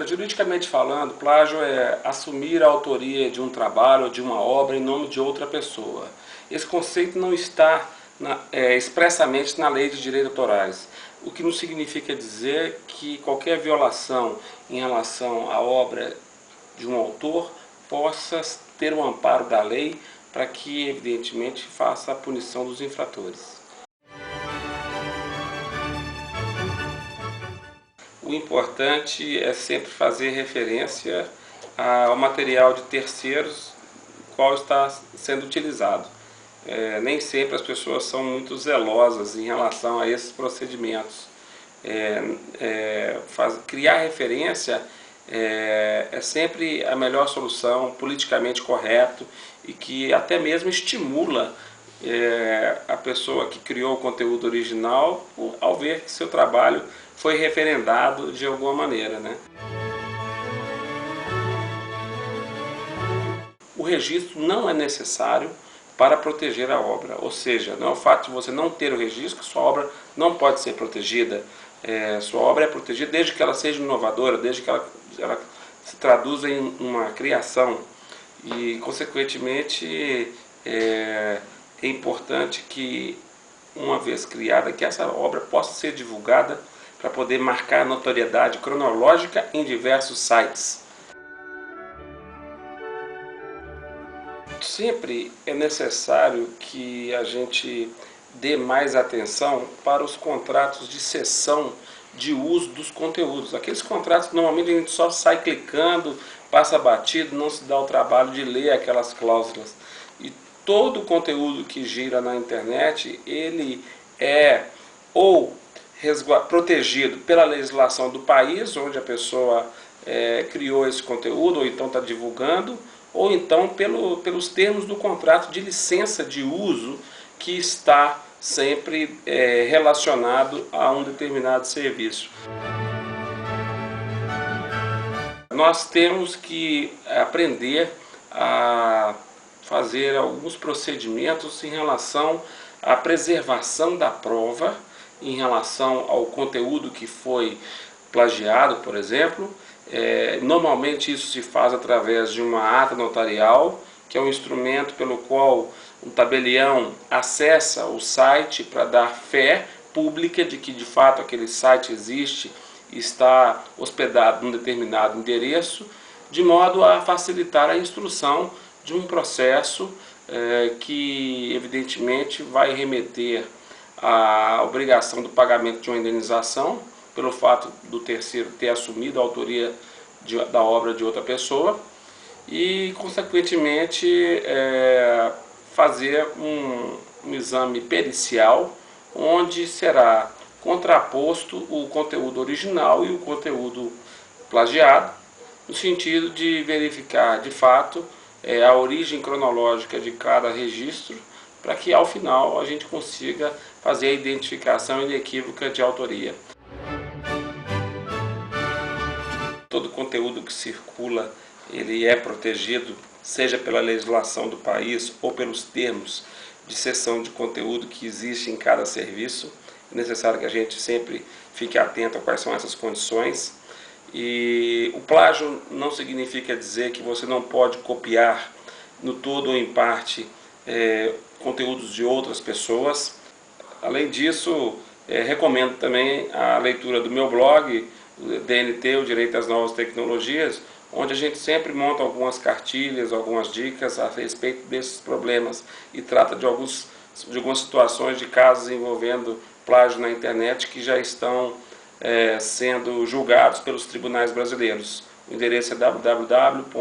Juridicamente falando, plágio é assumir a autoria de um trabalho ou de uma obra em nome de outra pessoa. Esse conceito não está expressamente na lei de direitos autorais, o que não significa dizer que qualquer violação em relação à obra de um autor possa ter o amparo da lei para que, evidentemente, faça a punição dos infratores. O importante é sempre fazer referência ao material de terceiros qual está sendo utilizado. Nem sempre as pessoas são muito zelosas em relação a esses procedimentos. Criar referência é sempre a melhor solução, politicamente correto e que até mesmo estimula a pessoa que criou o conteúdo original ao ver que seu trabalho foi referendado de alguma maneira, né? O registro não é necessário para proteger a obra, ou seja, não é o fato de você não ter o registro que sua obra não pode ser protegida. Sua obra é protegida desde que ela seja inovadora, desde que ela se traduza em uma criação e, consequentemente, é importante que, uma vez criada, que essa obra possa ser divulgada para poder marcar notoriedade cronológica em diversos sites. Sempre é necessário que a gente dê mais atenção para os contratos de cessão de uso dos conteúdos. Aqueles contratos que normalmente a gente só sai clicando, passa batido, não se dá o trabalho de ler aquelas cláusulas. E todo o conteúdo que gira na internet, ele é ou protegido pela legislação do país onde a pessoa criou esse conteúdo, ou então está divulgando, ou então pelos termos do contrato de licença de uso que está sempre relacionado a um determinado serviço. Nós temos que aprender a fazer alguns procedimentos em relação à preservação da prova, em relação ao conteúdo que foi plagiado, por exemplo. Normalmente isso se faz através de uma ata notarial, que é um instrumento pelo qual um tabelião acessa o site para dar fé pública de que de fato aquele site existe e está hospedado num determinado endereço, de modo a facilitar a instrução de um processo que evidentemente vai remeter à obrigação do pagamento de uma indenização pelo fato do terceiro ter assumido a autoria da obra de outra pessoa e, consequentemente, fazer um exame pericial onde será contraposto o conteúdo original e o conteúdo plagiado, no sentido de verificar de fato a origem cronológica de cada registro, para que ao final a gente consiga fazer a identificação inequívoca de autoria. Todo conteúdo que circula, ele é protegido, seja pela legislação do país ou pelos termos de cessão de conteúdo que existe em cada serviço. É necessário que a gente sempre fique atento a quais são essas condições. E o plágio não significa dizer que você não pode copiar no todo ou em parte conteúdos de outras pessoas. Além disso, recomendo também a leitura do meu blog, DNT, o Direito às Novas Tecnologias, onde a gente sempre monta algumas cartilhas, algumas dicas a respeito desses problemas e trata de algumas situações de casos envolvendo plágio na internet que já estão sendo julgados pelos tribunais brasileiros. O endereço é www.dnt.adv.br.